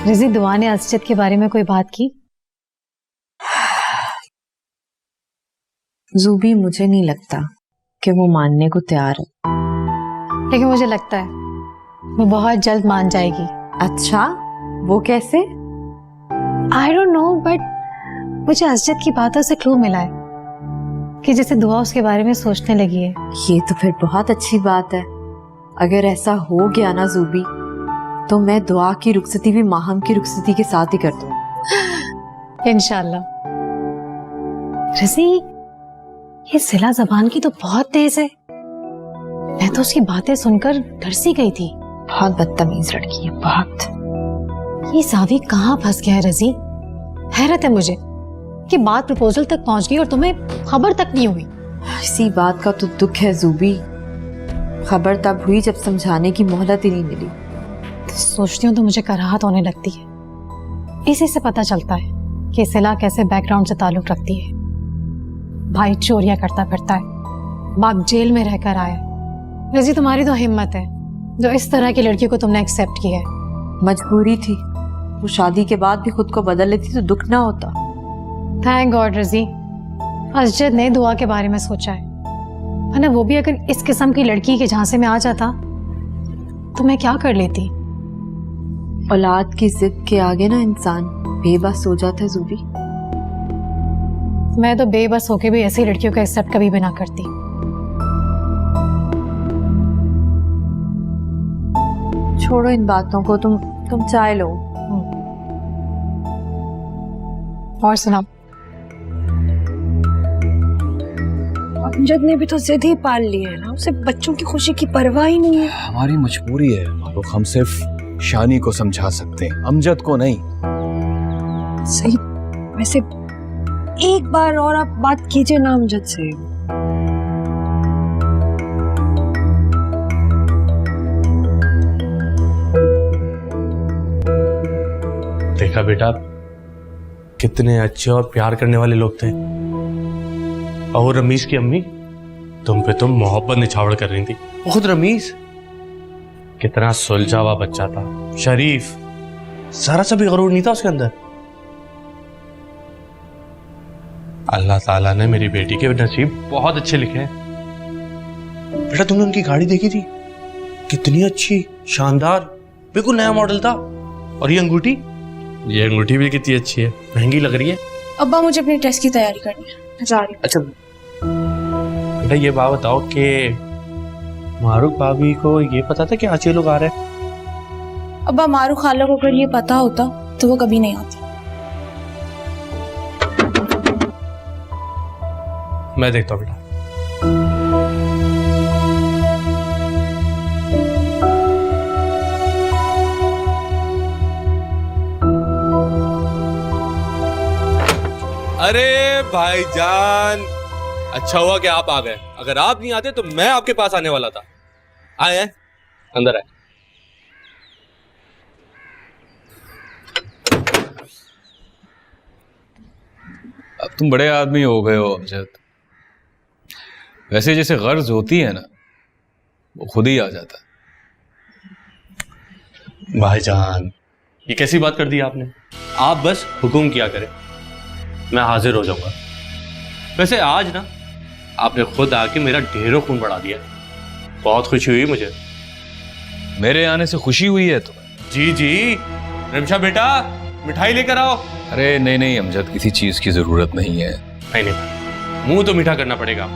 रिजी, दुआ ने असजद के बारे में कोई बात की? ज़ूबी, मुझे नहीं लगता कि वो मानने को तैयार है। लेकिन मुझे लगता है वो बहुत जल्द मान जाएगी। अच्छा, वो कैसे? आई डोंट नो, बट मुझे असजद की बातों से क्लू मिला है कि जैसे दुआ उसके बारे में सोचने लगी है। ये तो फिर बहुत अच्छी बात है। अगर ऐसा हो गया ना ज़ूबी, तो मैं दुआ की रुखसती भी माहम की रुखसती के साथ ही कर दूँ इंशाल्लाह। रिजी, ये सिला जबान की तो बहुत तेज है। मैं तो उसकी बातें सुनकर डर सी गई थी। बहुत बदतमीज लड़की है, बहुत। ये सावी कहाँ फंस गया है रजी? हैरत है मुझे कि बात प्रपोजल तक पहुंच गई और तुम्हें खबर तक नहीं हुई। इसी बात का तो दुख है ज़ूबी। खबर तब हुई जब समझाने की मोहलत ही नहीं मिली। तो सोचती हूँ तो मुझे कराहत होने लगती है। इसी से पता चलता है कि सिला कैसे बैकग्राउंड से ताल्लुक रखती है। भाई चोरियां करता फिरता है, बाप जेल में रहकर आया। रजी, तुम्हारी तो हिम्मत है जो इस तरह की लड़की को तुमने एक्सेप्ट किया है। मजबूरी थी। वो शादी के बाद भी खुद को बदल लेती तो दुख ना होता। थैंक गॉड रजी, असजद ने दुआ के बारे में सोचा है। वरना वो भी अगर इस किस्म की लड़की के झांसे में आ जाता तो मैं क्या कर लेती। औलाद की जिद के आगे ना इंसान बेबस हो जाता है ज़ूबी। मैं तो बेबस होके भी ऐसी लड़कियों को एक्सेप्ट कभी भी ना करती। छोड़ो इन बातों को, तुम चाय लो। और सुनाओ। अमजद ने भी तो जिद ही पाल ली है ना, उसे बच्चों की खुशी की परवाह ही नहीं है। हमारी मजबूरी है मारूख, हम सिर्फ शानी को समझा सकते हैं, अमजद को नहीं। सही। वैसे एक बार और आप बात कीजिए ना अमजद से। देखा बेटा, कितने अच्छे और प्यार करने वाले लोग थे। और रमीज की अम्मी तुम पे तो मोहब्बत निछावर कर रही थी। खुद रमीज कितना सुलझा हुआ बच्चा था, शरीफ, सारा सा भी गरूर नहीं था उसके अंदर। अल्लाह ताला ने मेरी बेटी के नसीब बहुत अच्छे लिखे हैं। बेटा, तुमने उनकी गाड़ी देखी थी? कितनी अच्छी, शानदार, बिल्कुल नया मॉडल था। और ये अंगूठी भी कितनी अच्छी है, महंगी लग रही है। अब्बा, मुझे अपनी टेस्ट की तैयारी करनी है, मैं जा रही हूँ। अच्छा बेटा, ये बात बताओ कि मारूख भाभी को ये पता था कि आज ये लोग आ रहे हैं? अब्बा, मारूख खाला को अगर ये पता होता तो वो कभी नहीं आती। मैं देखता हूँ बेटा। अरे भाईजान, अच्छा हुआ कि आप आ गए। अगर आप नहीं आते तो मैं आपके पास आने वाला था। आए हैं, अंदर आए। अब तुम बड़े आदमी हो गए हो अमजद। वैसे जैसे गर्ज होती है ना, वो खुद ही आ जाता है। भाईजान, ये कैसी बात कर दी आपने? आप बस हुक्म किया करें, मैं हाजिर हो जाऊंगा। वैसे आज ना आपने खुद आके मेरा ढेरों खून बढ़ा दिया। बहुत खुशी हुई मुझे। मेरे आने से खुशी हुई है तुम्हें? जी जी, रिमशा बेटा, मिठाई लेकर आओ। अरे नहीं नहीं अमजद, किसी चीज की जरूरत नहीं है। नहीं, मुंह तो मीठा करना पड़ेगा।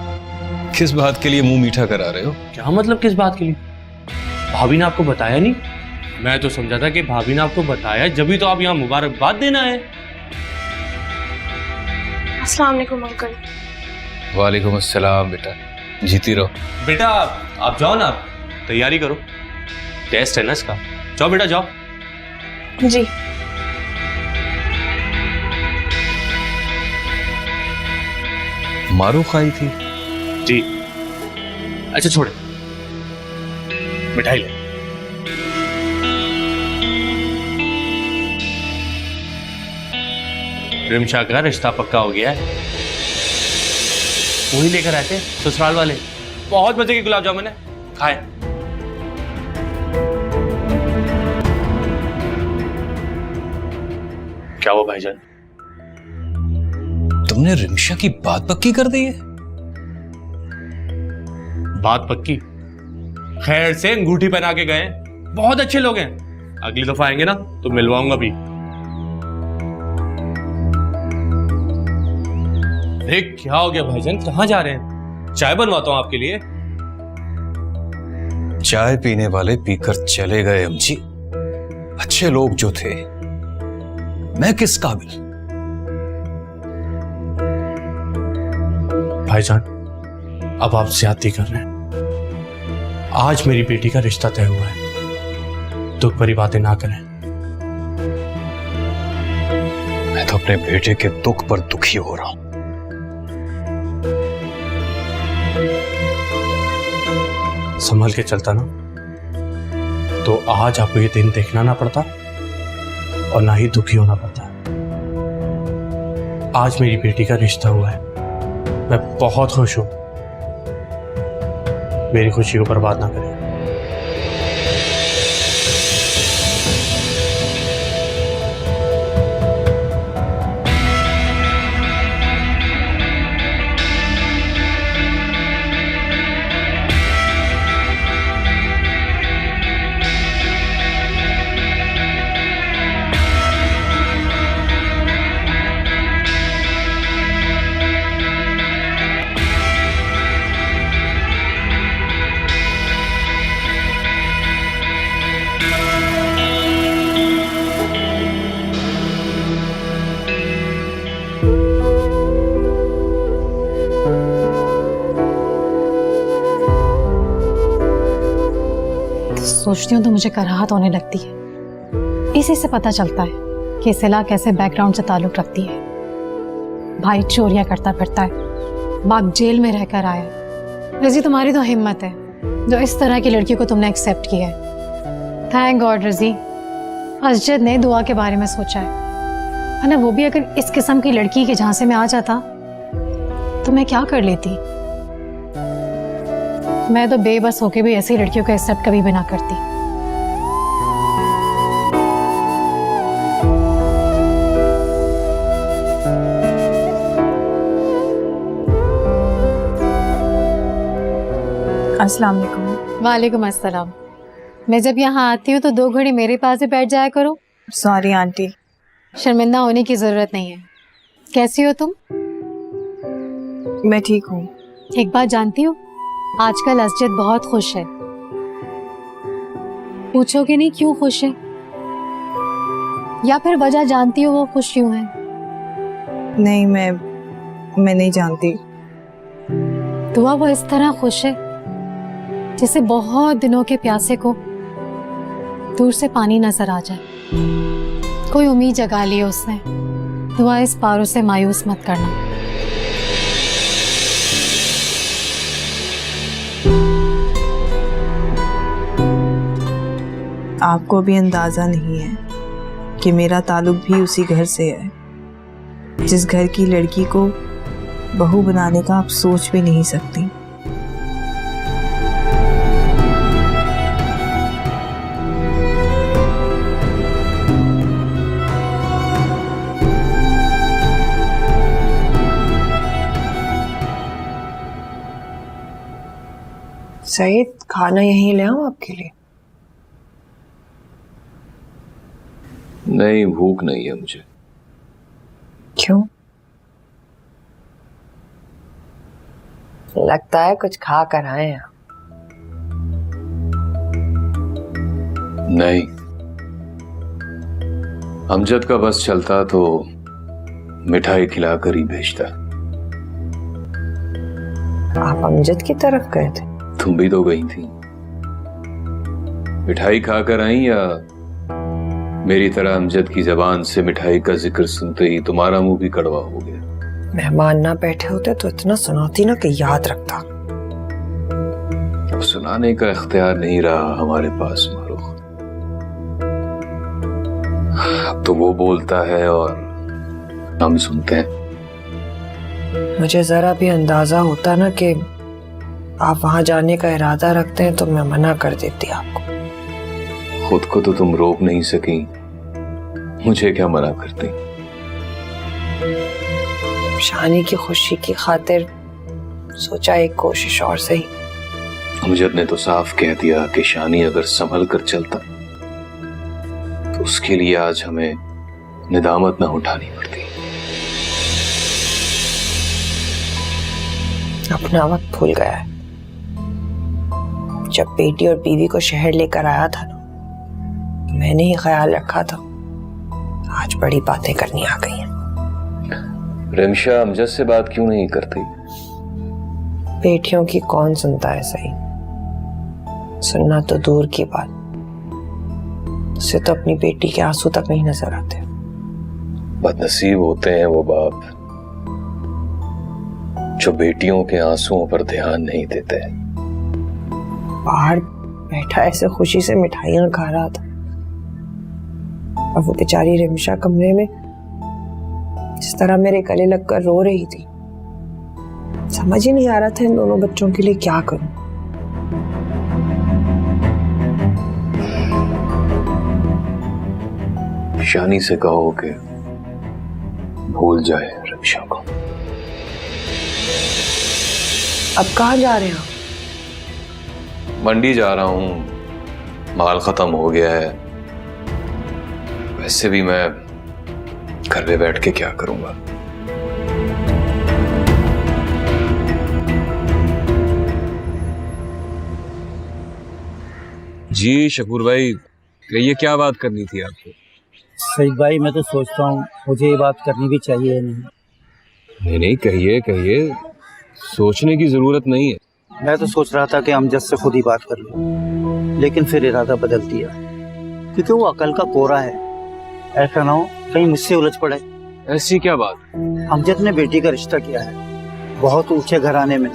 किस बात के लिए मुंह मीठा करा रहे हो? क्या मतलब किस बात के लिए? भाभी ने आपको बताया नहीं? मैं तो समझा था कि भाभी ने आपको बताया, जब भी तो आप यहाँ मुबारकबाद देना है। अस्सलाम वालेकुम अंकल। वालेकुम अस्सलाम बेटा, जीती रहो। बेटा आप जाओ ना, तैयारी करो, टेस्ट है ना इसका। जाओ बेटा जाओ। जी। मारूख आई थी? जी। अच्छा छोड़े, मिठाई ले। रिमशा का रिश्ता पक्का हो गया है। वही लेकर आए थे ससुराल वाले, बहुत मजे के गुलाब जामुन है, खाए। क्या हुआ भाईजान? तुमने रिमशा की बात पक्की कर दी है? बात पक्की? खैर से अंगूठी पहना के गए, बहुत अच्छे लोग हैं। अगली दफा आएंगे ना तो मिलवाऊंगा भी। अरे क्या हो गया भाईजान, कहाँ जा रहे हैं? चाय बनवाता हूं आपके लिए। चाय पीने वाले पीकर चले गए अम्जी। अच्छे लोग जो थे, मैं किस काबिल? भाईजान अब आप ज्यादती कर रहे हैं। आज मेरी बेटी का रिश्ता तय हुआ है, दुख भरी बातें ना करें। मैं तो अपने बेटे के दुख पर दुखी हो रहा हूं। संभल के चलता ना तो आज आपको ये दिन देखना ना पड़ता और ना ही दुखी होना पड़ता। आज मेरी बेटी का रिश्ता हुआ है, मैं बहुत खुश हूं। मेरी खुशी को बर्बाद ना करें। सोचती हूँ तो मुझे कराहत होने लगती है। इसी से पता चलता है कि सिला कैसे बैकग्राउंड से ताल्लुक रखती है। भाई चोरियां करता फिरता है, बाप जेल में रहकर आया। रजी तुम्हारी तो हिम्मत है जो इस तरह की लड़की को तुमने एक्सेप्ट किया है। थैंक गॉड रजी, असजद ने दुआ के बारे में सोचा है ना। वो भी अगर इस किस्म की लड़की के झांसे में आ जाता तो मैं क्या कर लेती। मैं तो बेबस होके भी ऐसी लड़कियों को एक्सेप्ट कभी भी ना करती। अस्सलाम वालेकुम। वालेकुम अस्सलाम। मैं जब यहाँ आती हूँ तो 2 घड़ी मेरे पास ही बैठ जाया करो। Sorry aunty. शर्मिंदा होने की जरूरत नहीं है। कैसी हो तुम? मैं ठीक हूँ। एक बात जानती हो, आजकल असजद बहुत खुश है। पूछोगे नहीं क्यों खुश है, या फिर वजह जानती हो वो खुश क्यों है? नहीं, मैं नहीं जानती। दुआ वो इस तरह खुश है जैसे बहुत दिनों के प्यासे को दूर से पानी नजर आ जाए। कोई उम्मीद जगा ली है उसने। दुआ इस पारों से मायूस मत करना। आपको भी अंदाजा नहीं है कि मेरा ताल्लुक भी उसी घर से है जिस घर की लड़की को बहू बनाने का आप सोच भी नहीं सकती। सईद, खाना यहीं ले आऊं आपके लिए? नहीं, भूख नहीं है मुझे। क्यों? लगता है कुछ खा कर आए हैं। नहीं, अमजद का बस चलता तो मिठाई खिलाकर ही भेजता। आप अमजद की तरफ गए थे? तुम भी तो गई थी। मिठाई खाकर आई या मेरी तरह अमजद की जबान से मिठाई का जिक्र सुनते ही तुम्हारा मुंह भी कड़वा हो गया? मेहमान ना बैठे होते तो इतना सुनाती ना कि याद रखता। अब सुनाने का इख्तियार नहीं रहा हमारे पास मारूख। अब तो वो बोलता है और हम सुनते हैं। मुझे जरा भी अंदाजा होता ना कि आप वहां जाने का इरादा रखते हैं तो मैं मना कर देती आपको। खुद को तो तुम रोक नहीं सकी, मुझे क्या मना करती? शानी की खुशी की खातिर सोचा एक कोशिश और सही। अमजद ने तो साफ कह दिया कि शानी अगर संभल कर चलता तो उसके लिए आज हमें निदामत न उठानी पड़ती। अपना वक्त भूल गया है। जब बेटी और बीवी को शहर लेकर आया था ना, मैंने ही ख्याल रखा था। आज बड़ी बातें करनी आ गई हैं। रिमशा अमजद से बात क्यों नहीं करती? बेटियों की कौन सुनता है सही, सुनना तो दूर की बात, उसे तो अपनी बेटी के आंसू तक नहीं नजर आते। बदनसीब होते हैं वो बाप जो बेटियों के आंसुओं पर ध्यान नहीं देते। बाहर बैठा ऐसे खुशी से मिठाइयां खा रहा था और वो बेचारी रिमशा कमरे में जिस तरह मेरे गले लगकर रो रही थी। समझ ही नहीं आ रहा था इन दोनों बच्चों के लिए क्या करूं। शानी से कहो कि भूल जाए रिमशा को। अब कहाँ जा रहे हो? मंडी जा रहा हूं, माल खत्म हो गया है। वैसे भी मैं घर पे बैठ के क्या करूंगा। जी शकूर भाई, कहिए क्या बात करनी थी आपको? सईद भाई, मैं तो सोचता हूँ मुझे ये बात करनी भी चाहिए या नहीं। नहीं कहिए कहिए, सोचने की जरूरत नहीं है। मैं तो सोच रहा था कि अमजद से खुद ही बात कर लूं, लेकिन फिर इरादा बदल दिया क्योंकि वो अकल का कोरा है। ऐसा ना हो कहीं मुझसे उलझ पड़े। ऐसी क्या बात? अमजद ने बेटी का रिश्ता किया है, बहुत ऊंचे घराने में।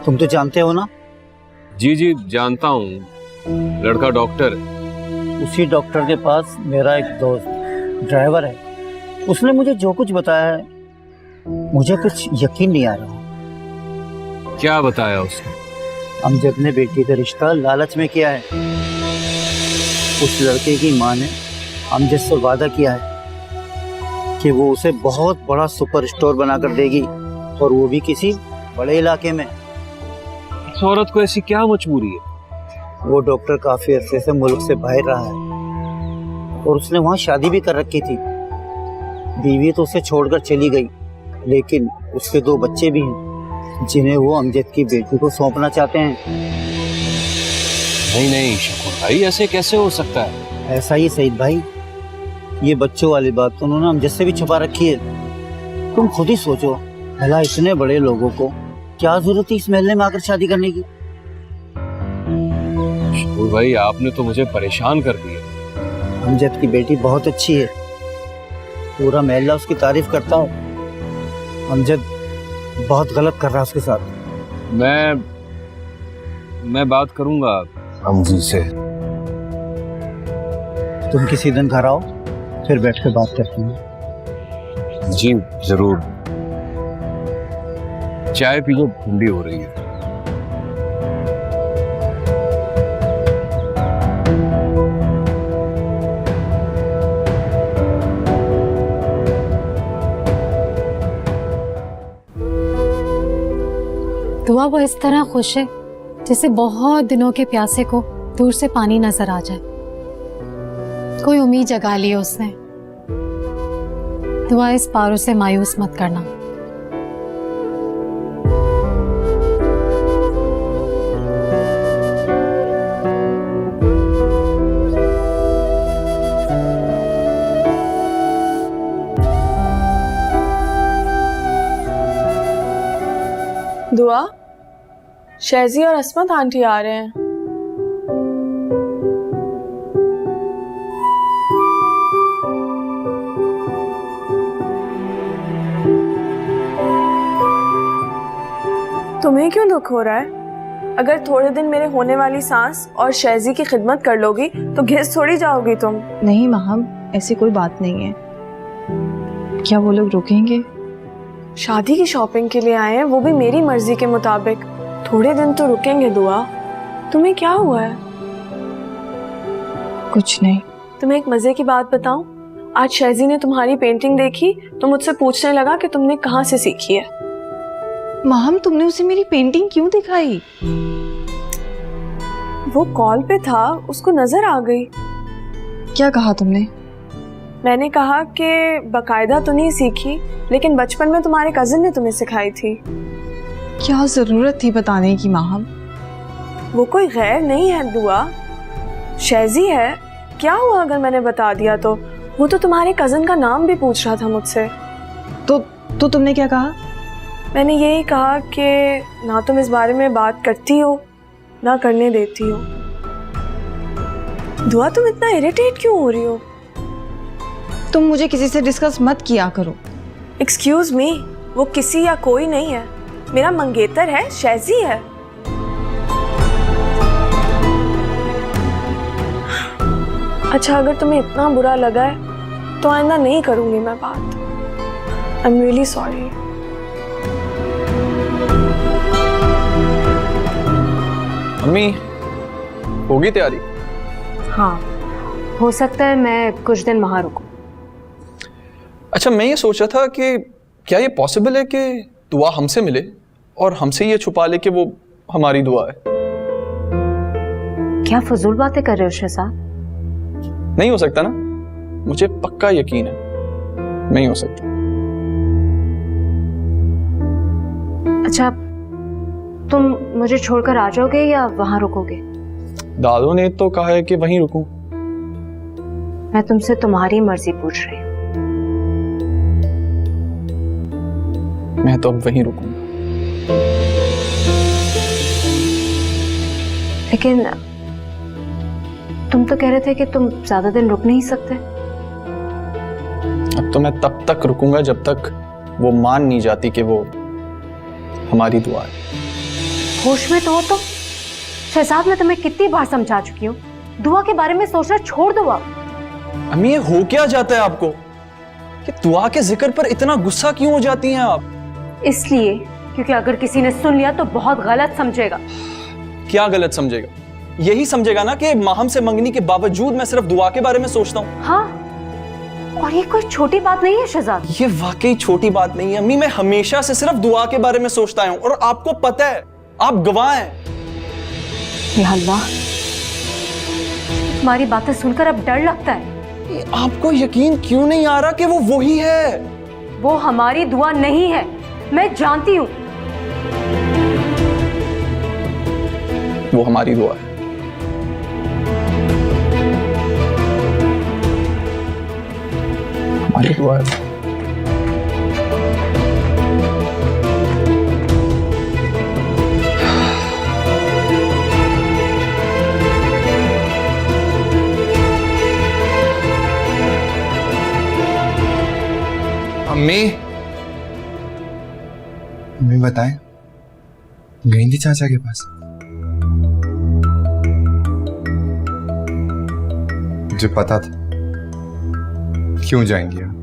तुम तो जानते हो ना? जी जी जानता हूँ, लड़का डॉक्टर है। उसी डॉक्टर के पास मेरा एक दोस्त ड्राइवर है। उसने मुझे जो कुछ बताया है मुझे कुछ यकीन नहीं आ रहा। क्या बताया उसने? अमजद ने बेटी का रिश्ता लालच में किया है। उस लड़के की माँ ने अमजद से वादा किया है कि वो उसे बहुत बड़ा सुपर स्टोर बनाकर देगी, और वो भी किसी बड़े इलाके में। इस औरत को ऐसी क्या मजबूरी है? वो डॉक्टर काफी अरसे से मुल्क से बाहर रहा है और उसने वहाँ शादी भी कर रखी थी। बीवी तो उसे छोड़कर चली गई, लेकिन उसके 2 बच्चे भी हैं जिन्हें वो अमजद की बेटी को सौंपना चाहते हैं। नहीं नहीं शकूर भाई, ऐसे कैसे हो सकता है? ऐसा ही सईद भाई, ये बच्चों वाली बात तो उन्होंने अमजद से भी छुपा रखी है। तुम खुद ही सोचो, भला इतने बड़े लोगों को क्या जरूरत थी इस महल्ले में आकर शादी करने की? शकूर भाई, आपने तो मुझे परेशान कर दिया। अमजद की बेटी बहुत अच्छी है, पूरा महल्ला उसकी तारीफ करता है। अमजद बहुत गलत कर रहा है उसके साथ। मैं बात करूंगा अमजी से। तुम किसी दिन घर आओ, फिर बैठ कर बात करते हैं। जी जरूर। चाय पीजिए, ठंडी हो रही है। दुआ वो इस तरह खुश है जैसे बहुत दिनों के प्यासे को दूर से पानी नजर आ जाए। कोई उम्मीद जगा ली है उसने। दुआ इस पारों से मायूस मत करना। दुआ, शहजी और असमत आंटी आ रहे हैं। तुम्हें क्यों दुख हो रहा है? अगर थोड़े दिन मेरे होने वाली सास और शहजी की खिदमत कर लोगी तो घिस थोड़ी जाओगी तुम। नहीं महम, ऐसी कोई बात नहीं है। क्या वो लोग रुकेंगे? शादी की शॉपिंग के लिए आए हैं, वो भी मेरी मर्जी के मुताबिक। थोड़े दिन तो रुकेंगे। दुआ, तुम्हें क्या हुआ है? कुछ नहीं। तुम्हें एक मजे की बात बताऊं? आज शैजी ने तुम्हारी पेंटिंग देखी तो मुझसे पूछने लगा कि तुमने कहाँ से सीखी है। माहम, तुमने उसे मेरी पेंटिंग क्यों दिखाई? वो कॉल पे था, उसको नजर आ गई। क्या कहा तुमने? मैंने कहा कि बकायदा तो नहीं सीखी, लेकिन बचपन में तुम्हारे कजिन ने तुम्हें सिखाई थी। क्या जरूरत थी बताने की माहम? वो कोई गैर नहीं है दुआ, शैजी है। क्या हुआ अगर मैंने बता दिया तो? वो तो तुम्हारे कजिन का नाम भी पूछ रहा था मुझसे। तो तुमने क्या कहा? मैंने यही कहा कि ना तुम इस बारे में बात करती हो ना करने देती हो। दुआ, तुम इतना इरिटेट क्यों हो रही हो? तुम मुझे किसी से डिस्कस मत किया करो। एक्सक्यूज मी, वो किसी या कोई नहीं है, मेरा मंगेतर है, शैजी है। अच्छा, अगर तुम्हें इतना बुरा लगा है तो आइंदा नहीं करूंगी मैं बात। I am really sorry. Mummy, होगी तैयारी? हाँ, हो सकता है मैं कुछ दिन वहां रुकूं। अच्छा, मैं ये सोच रहा था कि क्या ये पॉसिबल है कि दुआ हमसे मिले और हमसे ये छुपा ले कि वो हमारी दुआ है? क्या फजूल बातें कर रहे हो शहजाद? नहीं हो सकता ना, मुझे पक्का यकीन है नहीं हो सकता। अच्छा, तुम मुझे छोड़कर आ जाओगे या वहां रुकोगे? दादू ने तो कहा है कि वहीं रुकूं। मैं तुमसे तुम्हारी मर्जी पूछ रही हूँ। मैं तो अब वहीं रुकूंगा। लेकिन तुम तो कह रहे थे कि तुम ज्यादा दिन रुक नहीं सकते। अब तो मैं तब तक रुकूंगा जब तक वो मान नहीं जाती कि वो हमारी दुआ है। होश में तो हो तुम? शहजाद, मैं तुम्हें कितनी बार समझा चुकी हूँ, दुआ के बारे में सोचना छोड़ दो आप। अम्मी, ये हो क्या जाता है आपको? कि दुआ के जिक्र पर इतना गुस्सा क्यों हो जाती हैं आप? इसलिए क्योंकि अगर किसी ने सुन लिया तो बहुत गलत समझेगा। क्या गलत समझेगा? यही समझेगा ना कि माहम से मंगनी के बावजूद मैं सिर्फ दुआ के बारे में सोचता हूँ। हाँ, और ये कोई छोटी बात नहीं है शहजाद। ये वाकई छोटी बात नहीं है अम्मी, मैं हमेशा से सिर्फ दुआ के बारे में सोचता हूँ और आपको पता है, आप गवाह हैं। या अल्लाह, तुम्हारी बातें सुनकर अब डर लगता है। आपको यकीन क्यों नहीं आ रहा कि वो वही है? वो हमारी दुआ नहीं है, मैं जानती हूँ। वो हमारी दुआ है। हमारी दुआ है। अम्मी, अम्मी बताएं, गई थी चाचा के पास? मुझे पता था। क्यों जाएंगी आप?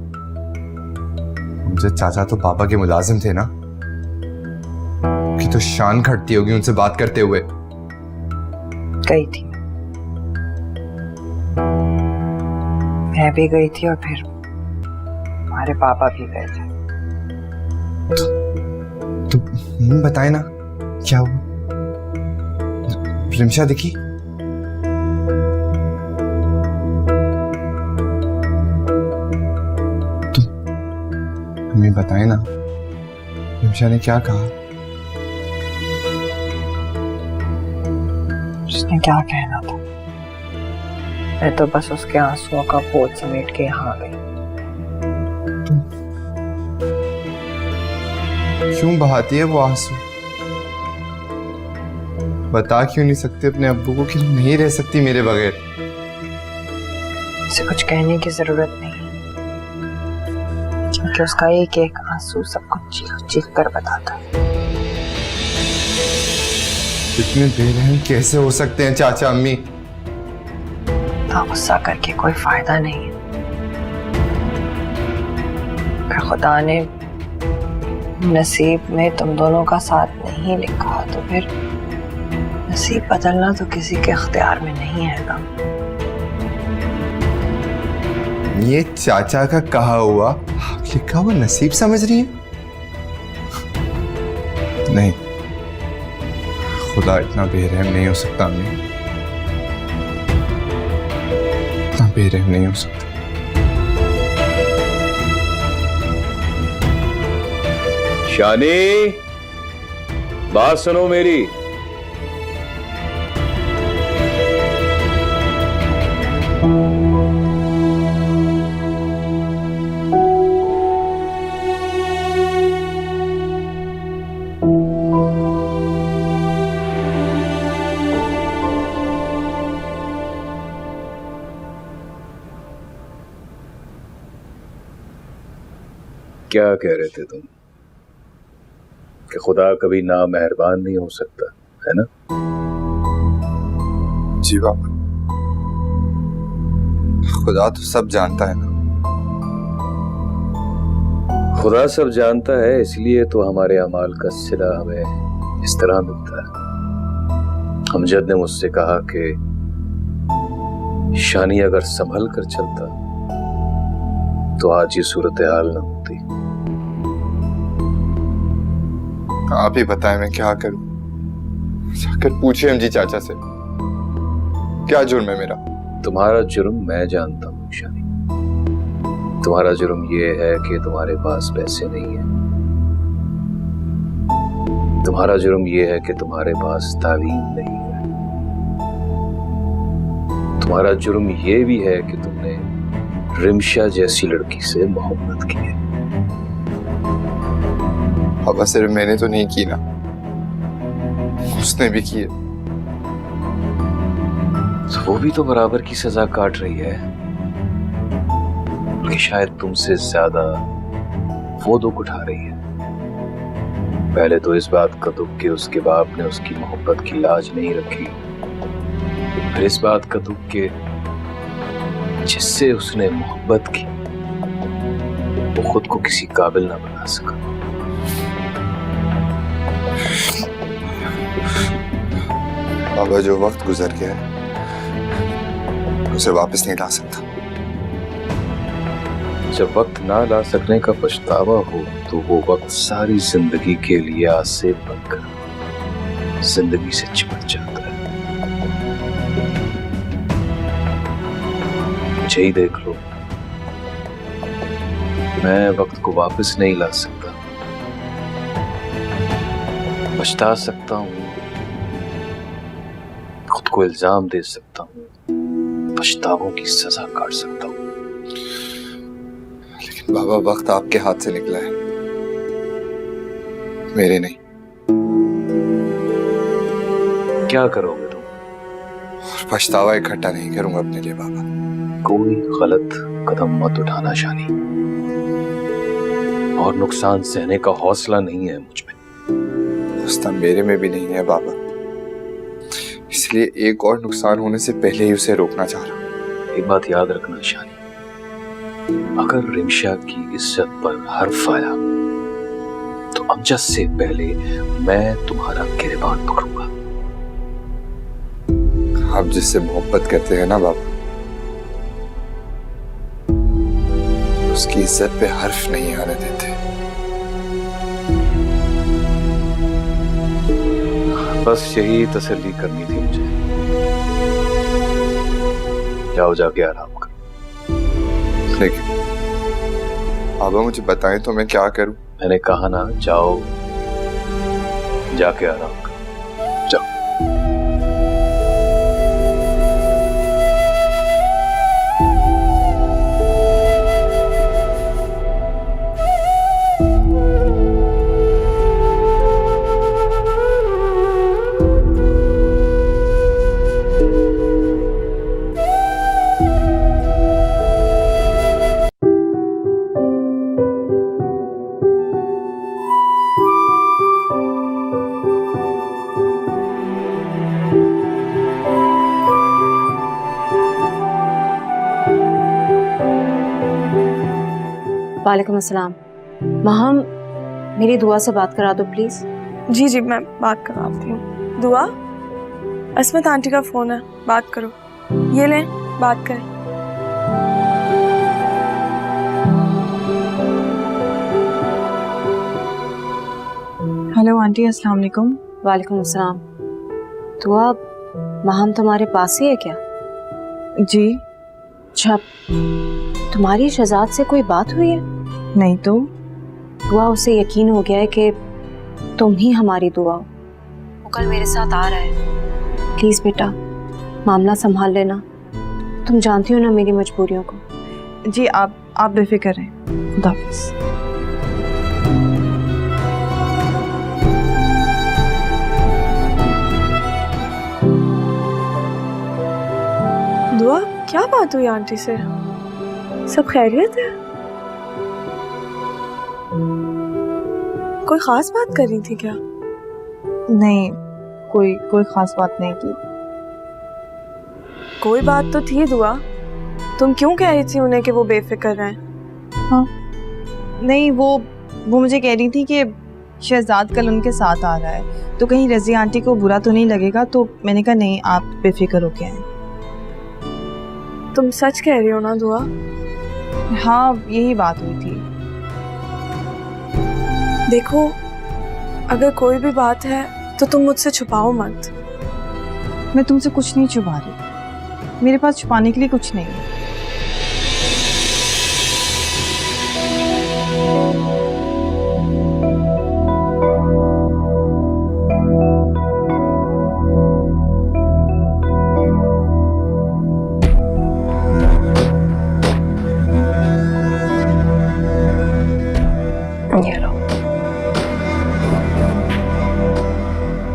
मुझे चाचा तो पापा के मुलाजिम थे ना, कि तो शान खटती होगी उनसे बात करते हुए। गई थी, मैं भी गई थी और फिर हमारे पापा भी गए थे। तो बताए ना क्या हुआ? रिमशा दिखी? हमें बताए ना, रिमशा ने क्या कहा? उसने क्या कहना था, मैं तो बस उसके आंसुओं का बोझ समेट के यहाँ आ गई। क्यों बहाती है वो आंसू? बता क्यों नहीं सकते अपने अब्बू को कि नहीं रह सकती मेरे बगैर? उसे कुछ कहने की जरूरत नहीं, क्योंकि उसका एक एक आंसू सब कुछ चीख चीख कर बताता है। इतने बेरहम कैसे हो सकते हैं चाचा अम्मी? तो गुस्सा करके कोई फायदा नहीं है। अगर खुदा ने नसीब में तुम दोनों का साथ नहीं लिखा तो फिर नसीब बदलना तो किसी के इख्तियार में नहीं है ना। ये चाचा का कहा हुआ आप लिखा हुआ नसीब समझ रही है? नहीं, खुदा इतना बेरहम नहीं हो सकता। अम्मी, इतना बेरहम नहीं हो सकता। शानी, बात सुनो मेरी। क्या कह रहे थे तुम कि खुदा कभी ना मेहरबान नहीं हो सकता, है ना? जी बाबा, खुदा तो सब जानता है ना। खुदा सब जानता है, इसलिए तो हमारे अमाल का सिला हमें इस तरह मिलता है। अमजद ने मुझसे कहा कि शानी अगर संभल कर चलता तो आज ये सूरत हाल ना होती। आप ही बताएं मैं क्या करूं? जाकर पूछे एमजी चाचा से, क्या जुर्म है मेरा? तुम्हारा जुर्म मैं जानता हूँ शानी। तुम्हारा जुर्म ये है कि तुम्हारे पास पैसे नहीं है। तुम्हारा जुर्म ये है कि तुम्हारे पास तालीम नहीं है। तुम्हारा जुर्म ये भी है कि तुमने रिमशा जैसी लड़की से मोहब्बत की है। बाबा सिर्फ मैंने तो नहीं की ना, उसने भी की है। तो वो भी तो बराबर की सजा काट रही है, बल्कि शायद तुमसे ज्यादा वो दुख उठा रही है। पहले तो इस बात का दुख कि उसके बाप ने उसकी मोहब्बत की लाज नहीं रखी, फिर इस बात का दुख कि जिससे उसने मोहब्बत की वो खुद को किसी काबिल ना बना सका। बाबा, जो वक्त गुजर गया है उसे वापस नहीं ला सकता। जब वक्त ना ला सकने का पछतावा हो तो वो वक्त सारी जिंदगी के लिए आज से बनकर जिंदगी से चिपट जाता है। मुझे ही देख लो, मैं वक्त को वापस नहीं ला सकता। पछता सकता हूँ, खुद को इल्जाम दे सकता हूँ, पछतावों की सजा काट सकता हूँ। लेकिन बाबा, वक्त आपके हाथ से निकला है, मेरे नहीं। क्या करोगे तुम? और पछतावा इकट्ठा नहीं करूंगा अपने लिए बाबा। कोई गलत कदम मत उठाना शानी, और नुकसान सहने का हौसला नहीं है मुझ में। हौसला मेरे में भी नहीं है बाबा, इसलिए एक और नुकसान होने से पहले ही उसे रोकना चाह रहा हूं। एक बात याद रखना शानी, अगर रिमशा की इज्जत पर हर्फ आया तो अमजद से पहले मैं तुम्हारा गिरबान पकड़ूंगा। आप जिससे मोहब्बत करते हैं ना बाबा, उसकी इज्जत पे हर्फ नहीं आने देते। बस यही तसल्ली करनी थी मुझे। जाओ जाके आराम करो। लेकिन बाबा, मुझे बताएं तो मैं क्या करूं? मैंने कहा ना, जाओ जाके आराम करो। जाओ। वालेकुम अस्सलाम। महम, मेरी दुआ से बात करा दो प्लीज। जी जी, मैं बात करवाती हूँ। दुआ, अस्मत आंटी का फोन है, बात करो। ये लें, बात करें। हेलो आंटी, अस्सलाम वालेकुम। वालेकुम अस्सलाम। तो आप माहम तुम्हारे पास ही है क्या? जी अच्छा, तुम्हारी शहजाद से कोई बात हुई है? नहीं तो। दुआ उसे यकीन हो गया है कि तुम ही हमारी दुआ हो। वो कल मेरे साथ आ रहा है। प्लीज बेटा मामला संभाल लेना, तुम जानती हो ना मेरी मजबूरियों को। जी आप बेफिक्र रहें। खुदा हाफिज़। दुआ, क्या बात हुई आंटी से? सब खैरियत है? कोई खास बात कर रही थी क्या? नहीं, कोई खास बात नहीं की। कोई बात तो थी दुआ। तुम क्यों कह रही थी उन्हें कि वो बेफिक्र हैं? हाँ नहीं, वो मुझे कह रही थी कि शहजाद कल उनके साथ आ रहा है, तो कहीं रज़िया आंटी को बुरा तो नहीं लगेगा। तो मैंने कहा नहीं, आप बेफिक्र होके आए। तुम सच कह रही हो ना दुआ? हाँ, यही बात हुई थी। देखो, अगर कोई भी बात है तो तुम मुझसे छुपाओ मत। मैं तुमसे कुछ नहीं छुपा रही, मेरे पास छुपाने के लिए कुछ नहीं है।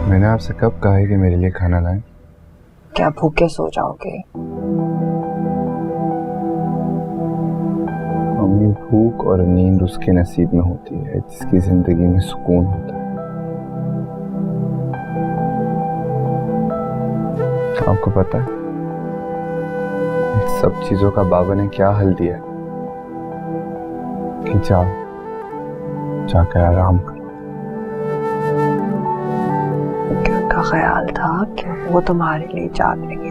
मैंने आपसे कब कहा है कि मेरे लिए खाना लाएं? क्या भूखे सो जाओगे? मम्मी, भूख और नींद उसके नसीब में होती है जिसकी जिंदगी में सुकून होता है। आपको पता है इन सब चीजों का बाबा ने क्या हल दिया है? कि जाकर आराम करो। का ख्याल था कि वो तुम्हारे लिए जागेंगे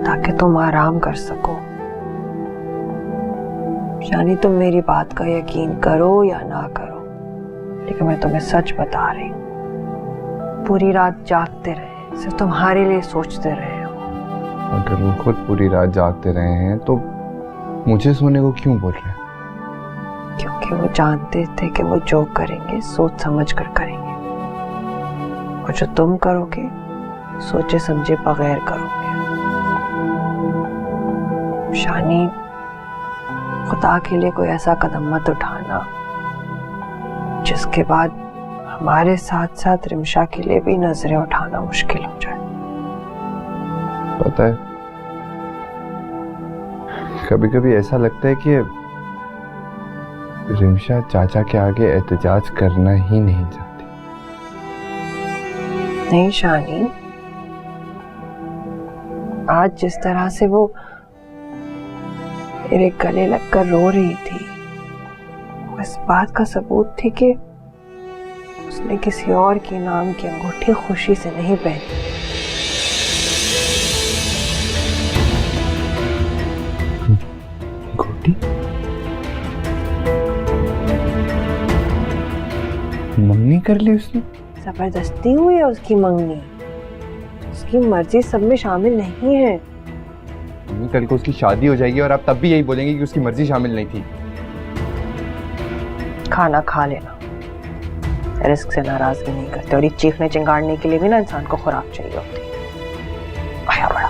ताकि तुम आराम कर सको। यानी तुम मेरी बात का यकीन करो या ना करो, लेकिन मैं तुम्हें सच बता रही हूँ, पूरी रात जागते रहे, सिर्फ तुम्हारे लिए सोचते रहे हो। अगर वो खुद पूरी रात जागते रहे हैं तो मुझे सोने को क्यों बोल रहे हैं? क्योंकि वो जानते थे कि वो जो करेंगे सोच समझ कर करेंगे, और जो तुम करोगे सोचे समझे बगैर करोगे। शानी, खुदा के लिए कोई ऐसा कदम मत उठाना जिसके बाद हमारे साथ साथ रिमशा के लिए भी नजरें उठाना मुश्किल हो जाए। पता है, कभी कभी ऐसा लगता है कि रिमशा चाचा के आगे एहतजाज करना ही नहीं चाहती। नहीं शानी, आज जिस तरह से वो मेरे गले लगकर रो रही थी, वो इस बात का सबूत थी कि उसने किसी और के नाम की अंगूठी खुशी से नहीं पहनी। अंगूठी? मंगनी कर ली उसने? जबरदस्ती हुई है उसकी मंगनी, उसकी मर्जी सब में शामिल नहीं है। कल को उसकी शादी हो जाएगी और आप तब भी यही बोलेंगे कि उसकी मर्जी शामिल नहीं थी। खाना खा लेना, रिस्क से नाराजगी नहीं करते, और ये चीखने चिंगाड़ने के लिए भी ना इंसान को खुराक चाहिए होती है। आया बड़ा।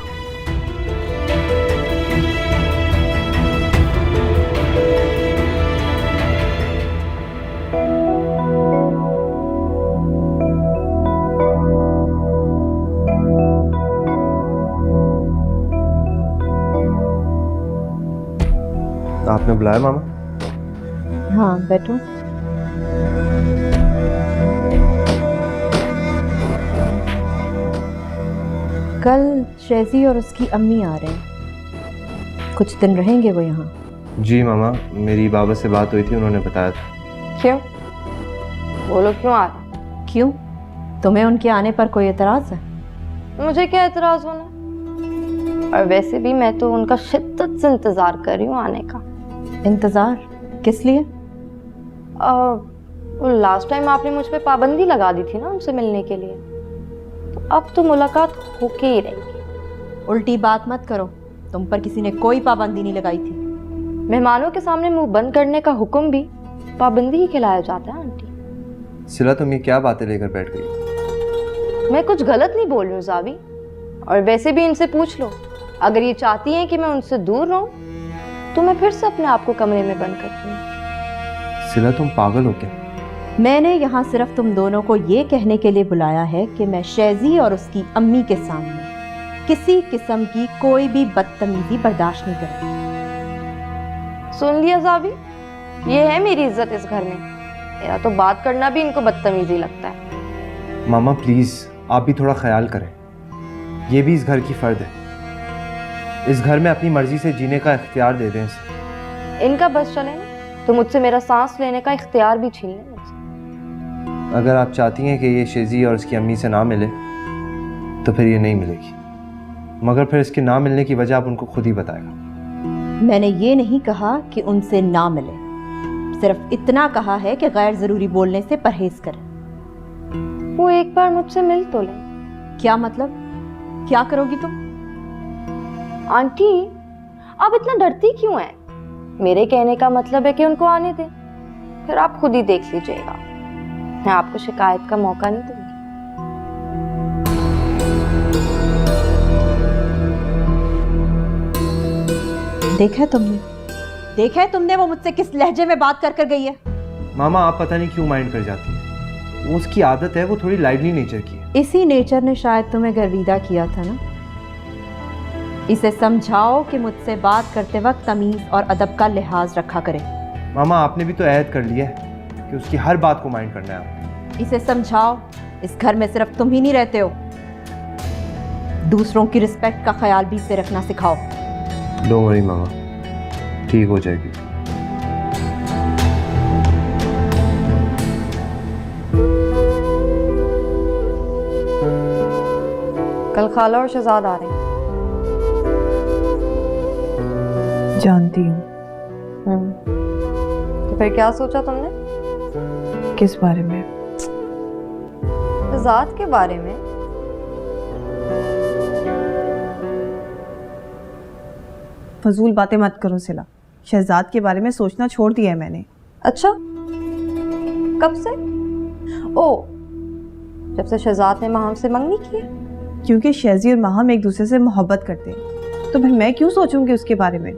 आपने बुलाया मामा? हाँ बैठो। कल शैजी और उसकी अम्मी आ रहे हैं, कुछ दिन रहेंगे वो यहाँ। जी मामा, मेरी बाबा से बात हुई थी, उन्होंने बताया था। क्यों? वो लोग क्यों आ रहे? क्यों? तुम्हें उनके आने पर कोई एतराज है? मुझे क्या एतराज होना, और वैसे भी मैं तो उनका शिद्दत से इंतजार कर रही हूँ आने का। इंतजार किस लिए? और लास्ट टाइम आपने मुझ पे पाबंदी लगा दी थी ना उनसे मिलने के लिए, तो अब तो मुलाकात होके ही रहेगी। उल्टी बात मत करो, तुम पर किसी ने कोई पाबंदी नहीं लगाई थी। मेहमानों के सामने मुंह बंद करने का हुक्म भी पाबंदी ही खिलाया जाता है आंटी। सिला तुम ये क्या बातें लेकर बैठ गई? मैं कुछ गलत नहीं बोल रही हूँ जावी, और वैसे भी इनसे पूछ लो, अगर ये चाहती हैं कि मैं उनसे दूर रहूं तो मैं फिर से अपने आप को कमरे में बंद करती हूँ। सिला तुम पागल हो क्या? मैंने यहाँ सिर्फ तुम दोनों को ये कहने के लिए बुलाया है कि मैं शैजी और उसकी अम्मी के सामने किसी किस्म की कोई भी बदतमीजी बर्दाश्त नहीं करूंगी। सुन लिया जावी, ये है मेरी इज्जत इस घर में, मेरा तो बात करना भी इनको बदतमीजी लगता है। मामा प्लीज आप भी थोड़ा ख्याल करें, ये भी इस घर की फर्द है। इस घर में अपनी मर्जी से जीने का इख्तियार दे दें इसे। इनका बस चले ना तो मुझसे मेरा सांस लेने का इख्तियार भी छीन लें मुझसे। अगर आप चाहती हैं कि ये शेजी और उसकी अम्मी से ना मिले तो फिर ये नहीं मिलेगी, मगर फिर इसके ना मिलने की वजह आप उनको खुद ही बताएगा। मैंने ये नहीं कहा कि उनसे ना मिले, सिर्फ इतना कहा है कि गैर जरूरी बोलने से परहेज करें। वो एक बार मुझसे मिल तो ले। क्या मतलब? क्या करोगी तुम? आंटी आप इतना डरती क्यों हैं? मेरे कहने का मतलब है कि उनको आने दें, फिर आप खुद ही देख लीजिएगा, मैं आपको शिकायत का मौका नहीं दूंगी। देखा है तुमने वो मुझसे किस लहजे में बात कर गई है। मामा आप पता नहीं क्यों माइंड कर जाती है, वो उसकी आदत है, वो थोड़ी लाइवली नेचर की है। इसी नेचर ने शायद तुम्हें गर्विदा किया था ना। इसे समझाओ कि मुझसे बात करते वक्त तमीज और अदब का लिहाज रखा करे। मामा आपने भी तो ऐद कर लिया है कि उसकी हर बात को माइंड करना है आपको। इसे समझाओ इस घर में सिर्फ तुम ही नहीं रहते हो, दूसरों की रिस्पेक्ट का ख्याल भी इसे रखना सिखाओ। डोंट वरी मामा, ठीक हो जाएगी। कल खाला और शहजाद आ रहे हैं। जानती हूँ। तो फिर क्या सोचा तुमने? किस बारे में? शहजाद के बारे में। फजूल बातें मत करो सिला, शहजाद के बारे में सोचना छोड़ दिया है मैंने। अच्छा, कब से? ओ, जब से शहजाद ने माहम से मंगनी की है। क्योंकि शैजी और माहम एक दूसरे से मोहब्बत करते हैं, तो फिर मैं क्यों सोचूंगी उसके बारे में।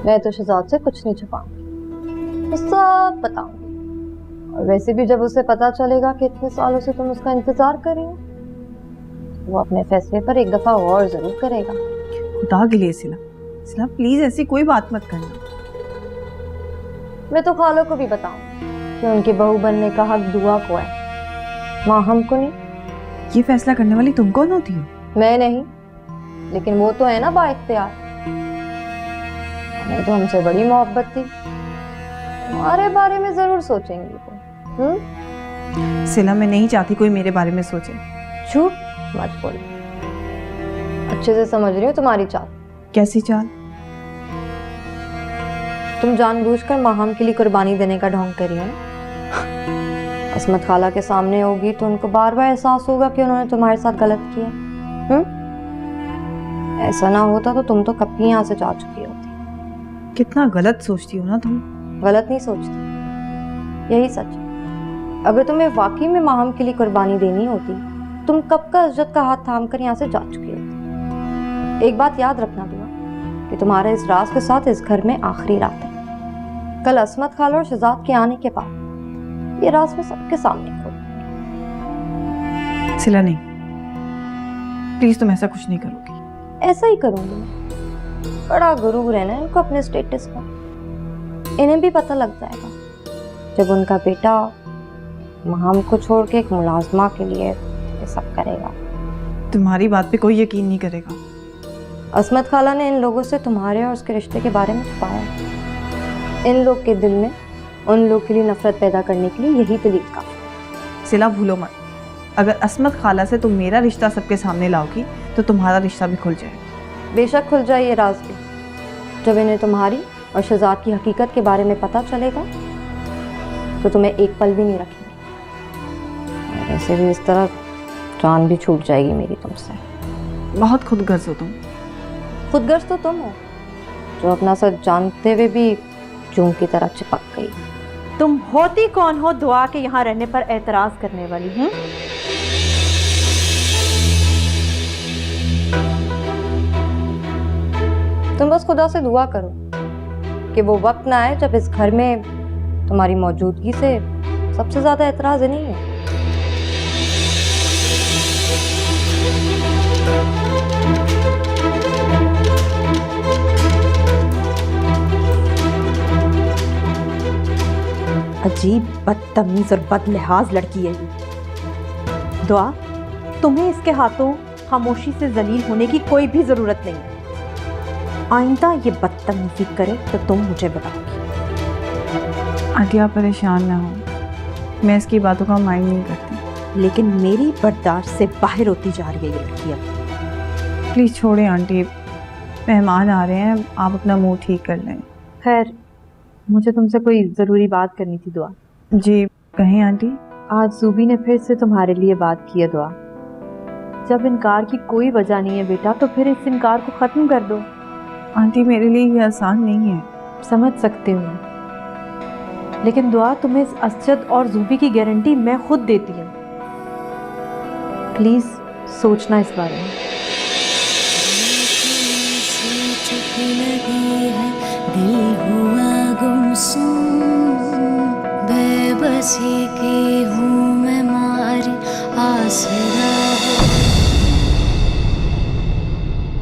मैं तो शहजाद से कुछ नहीं छुपाऊंगी, सब बताऊंगी। और वैसे भी जब उसे पता चलेगा कि इतने सालों से तुम उसका इंतजार कर रही हो, वो अपने फैसले पर एक दफा और जरूर करेगा। खुदा के लिए सिला, सिला प्लीज ऐसी कोई बात मत करना। मैं तो खालों को भी बताऊंगी कि उनकी बहू बनने का हक दुआ को है, माँ हमको नहीं। ये फैसला करने वाली तुम कौन होती हो? मैं नहीं, लेकिन वो तो है ना बाइख्तियार। हमें तो हमसे बड़ी मोहब्बत थी, तुम्हारे बारे में जरूर सोचेंगी वो। सिला मैं नहीं चाहती कोई मेरे बारे में सोचे। झूठ मत बोलो, अच्छे से समझ रही हूँ तुम्हारी चाल। कैसी चाल? तुम जानबूझकर माहम के लिए कुर्बानी देने का ढोंग कर रही हो ना। असमत खाला के सामने होगी तो उनको बार बार एहसास होगा कि उन्होंने तुम्हारे साथ गलत किया। ऐसा ना होता तो तुम तो कब की यहाँ से जा चुकी होती। कितना गलत सोचती हो ना तुम। गलत नहीं सोचती, यही सच है। अगर तुम्हें वाकई में माहम के लिए कुर्बानी देनी होती, तुम कब का इज्जत का हाथ थाम कर यहाँ से जा चुकी होती। एक बात याद रखना दुआ, कि तुम्हारे इस राज के साथ इस घर में आखिरी रात है। कल असमत खाला और शहजाद के आने के बाद ये राज में सबके सामने खोल। सिला नहीं, प्लीज तुम ऐसा कुछ नहीं करोगी। ऐसा ही करूंगी मैं, बड़ा गुरूर है ना इनको अपने स्टेटस का। इन्हें भी पता लग जाएगा जब उनका बेटा माहम को छोड़ के एक मुलाजमा के लिए ये सब करेगा। तुम्हारी बात पे कोई यकीन नहीं करेगा। असमत खाला ने इन लोगों से तुम्हारे और उसके रिश्ते के बारे में छुपाया। इन लोग के दिल में उन लोग के लिए नफरत पैदा करने के लिए यही दलील का। सिला भूलो मत, अगर असमत खाला से तुम मेरा रिश्ता सबके सामने लाओगी तो तुम्हारा रिश्ता भी खुल जाएगा। बेशक खुल जाए ये राज भी, जब इन्हें तुम्हारी और शहजाद की हकीकत के बारे में पता चलेगा तो तुम्हें एक पल भी नहीं रखेंगे। और ऐसे भी इस तरह जान भी छूट जाएगी मेरी तुमसे। बहुत खुदगर्ज हो तुम। खुदगर्ज तो तुम हो जो अपना सच जानते हुए भी चूम की तरह चिपक गई। तुम होती कौन हो दुआ के यहाँ रहने पर एतराज करने वाली? तुम बस खुदा से दुआ करो कि वो वक्त ना आए जब इस घर में तुम्हारी मौजूदगी से सबसे ज्यादा एतराज नहीं है। अजीब बदतमीज और बदलिहाज लड़की है ये। दुआ, तुम्हें इसके हाथों खामोशी से जलील होने की कोई भी जरूरत नहीं है। आइंदा ये बदतमीजी करे तो तुम मुझे बताओगी। आंटी आप परेशान ना हो, मैं इसकी बातों का माइंड नहीं करती। लेकिन मेरी बर्दाश्त से बाहर होती जा रही है ये लड़की अब। प्लीज़ छोड़ें आंटी, मेहमान आ रहे हैं, आप अपना मुंह ठीक कर लें। खैर, मुझे तुमसे कोई ज़रूरी बात करनी थी दुआ। जी कहें आंटी। आज जूबी ने फिर से तुम्हारे लिए बात की है दुआ। जब इनकार की कोई वजह नहीं है बेटा तो फिर इस इनकार को ख़त्म कर दो। आंटी मेरे लिए ये आसान नहीं है। समझ सकती हूँ, लेकिन दुआ तुम्हें इस असजद और जूबी की गारंटी मैं खुद देती हूँ। प्लीज़ सोचना इस बारे में। दिल हुआ गुमसुम, बेबसी की हूँ मैं मारी, आसरा हो